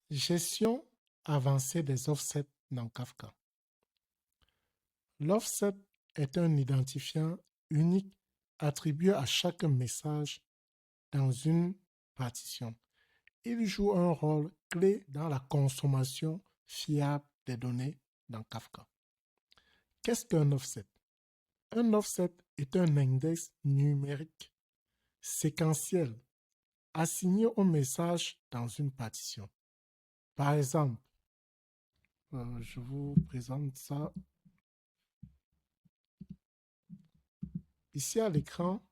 Gestion avancée des offsets dans Kafka. L'offset est un identifiant unique attribué à chaque message dans une partition. Il joue un rôle clé dans la consommation fiable des données dans Kafka. Qu'est-ce qu'un offset? Un offset est un index numérique séquentiel assigné au message dans une partition. Par exemple, je vous présente ça ici à l'écran.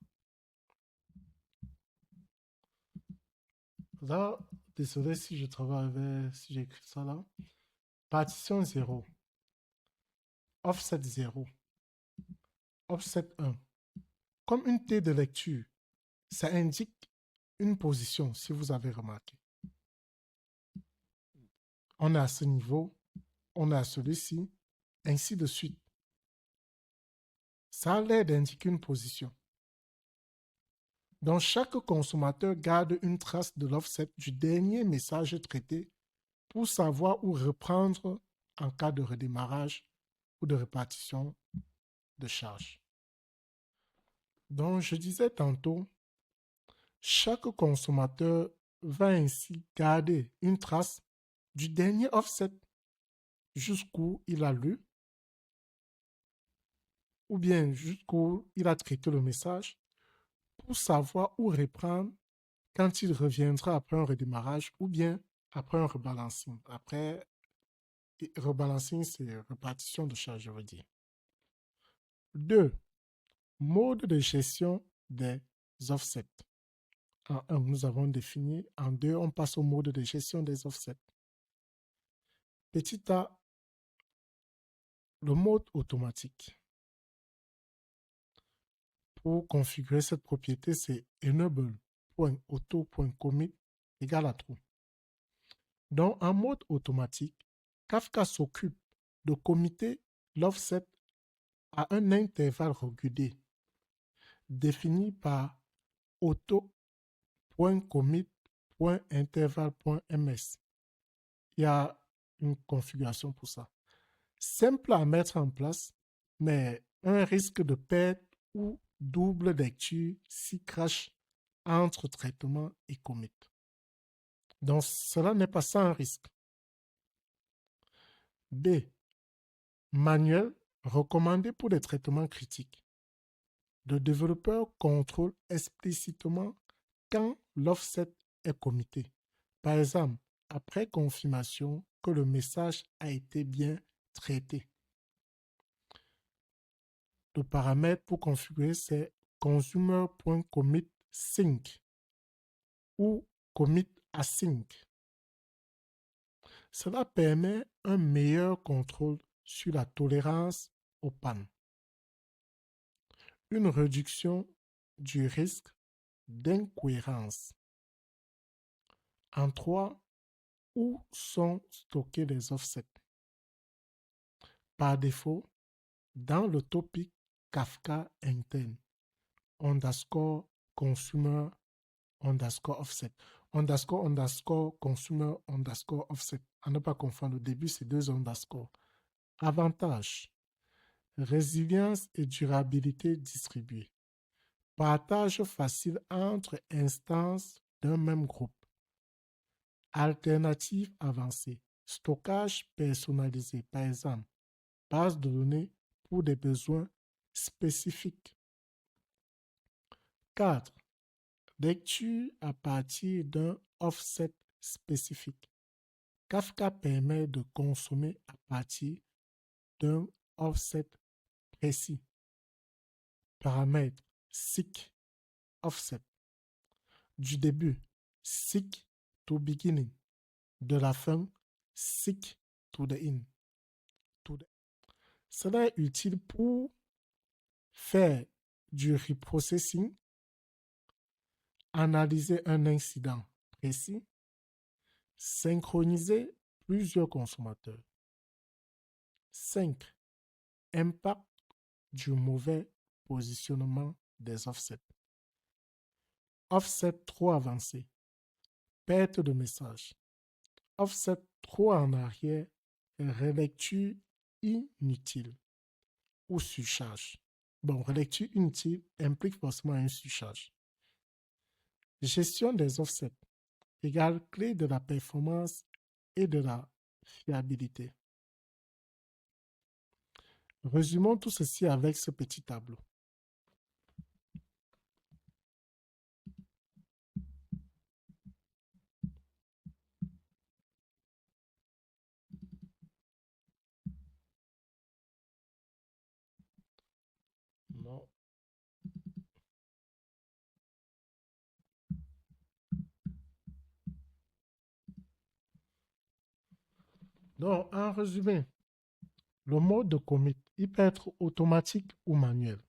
Là, désolé si je travaille avec, si j'écris ça là. Partition 0, offset 0, offset 1. Comme unité de lecture, ça indique une position, si vous avez remarqué. On est à ce niveau, on est à celui-ci, ainsi de suite. Ça a l'air d'indiquer une position. Donc, chaque consommateur garde une trace de l'offset du dernier message traité pour savoir où reprendre en cas de redémarrage ou de répartition de charges. Donc, je disais tantôt, chaque consommateur va ainsi garder une trace du dernier offset jusqu'où il a lu ou bien jusqu'où il a traité le message pour savoir où reprendre quand il reviendra après un redémarrage ou bien après un rebalancing. Après, rebalancing, c'est répartition de charge, je veux dire. 2. Mode de gestion des offsets. En 1, nous avons défini. En 2, on passe au mode de gestion des offsets. Petit a, le mode automatique. Pour configurer cette propriété, c'est enable.auto.commit égale à true. Donc, en mode automatique, Kafka s'occupe de committer l'offset à un intervalle régulier défini par auto.commit.intervalle.ms. Il y a une configuration pour ça. Simple à mettre en place, mais un risque de perte ou double lecture si crash entre traitement et commit. Donc, cela n'est pas sans risque. B. Manuel recommandé pour les traitements critiques. Le développeur contrôle explicitement quand l'offset est commité. Par exemple, après confirmation que le message a été bien traité. Le paramètre pour configurer, c'est consumer.commit_sync ou commit async. Cela permet un meilleur contrôle sur la tolérance aux pannes. Une réduction du risque d'incohérence. En 3, où sont stockés les offsets? Par défaut, dans le topic Kafka interne, underscore consumer underscore offset, underscore consumer underscore offset. À ne pas confondre, au début, c'est 2 underscores. Avantages: résilience et durabilité distribuée. Partage facile entre instances d'un même groupe. Alternatives avancées. Stockage personnalisé, par exemple, base de données pour des besoins spécifiques. 4. Lecture à partir d'un offset spécifique. Kafka permet de consommer à partir d'un offset précis. Paramètre seek offset. Du début, seek to beginning. De la fin, seek to the end. Cela est utile pour faire du reprocessing, analyser un incident précis, synchroniser plusieurs consommateurs. 5. Impact du mauvais positionnement des offsets. Offset trop avancé. Perte de message. offset trop en arrière, relecture inutile ou surcharge. Bon, relecture inutile implique forcément une surcharge. Gestion des offsets égale clé de la performance et de la fiabilité. Résumons tout ceci avec ce petit tableau. Non. Donc, en résumé, le mode de commit, il peut être automatique ou manuel.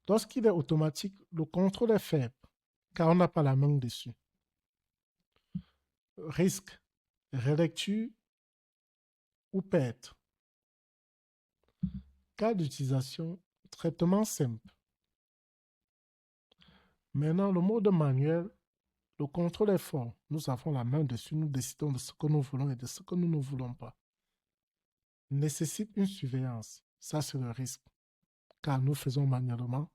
Lorsqu'il est automatique, le contrôle est faible, car on n'a pas la main dessus. Risque, relecture ou perte. Cas d'utilisation, traitement simple. Maintenant, le mode manuel, le contrôle est fort. Nous avons la main dessus, nous décidons de ce que nous voulons et de ce que nous ne voulons pas. Nécessite une surveillance. Ça, c'est le risque. Car nous faisons manuellement.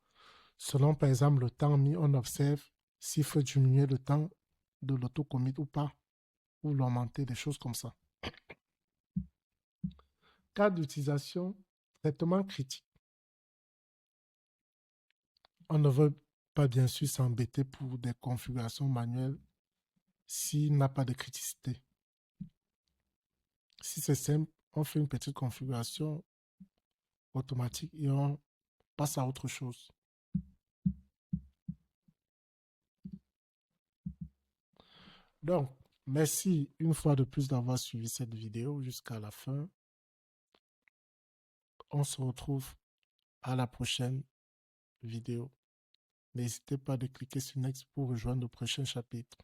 Selon, par exemple, le temps mis, on observe s'il faut diminuer le temps de l'autocommit ou pas, ou l'augmenter, des choses comme ça. Cas d'utilisation, traitement critique. On ne veut pas bien sûr s'embêter pour des configurations manuelles s'il n'a pas de criticité. Si c'est simple, on fait une petite configuration automatique et on passe à autre chose. Donc, merci une fois de plus d'avoir suivi cette vidéo jusqu'à la fin. On se retrouve à la prochaine vidéo. N'hésitez pas de cliquer sur Next pour rejoindre le prochain chapitre.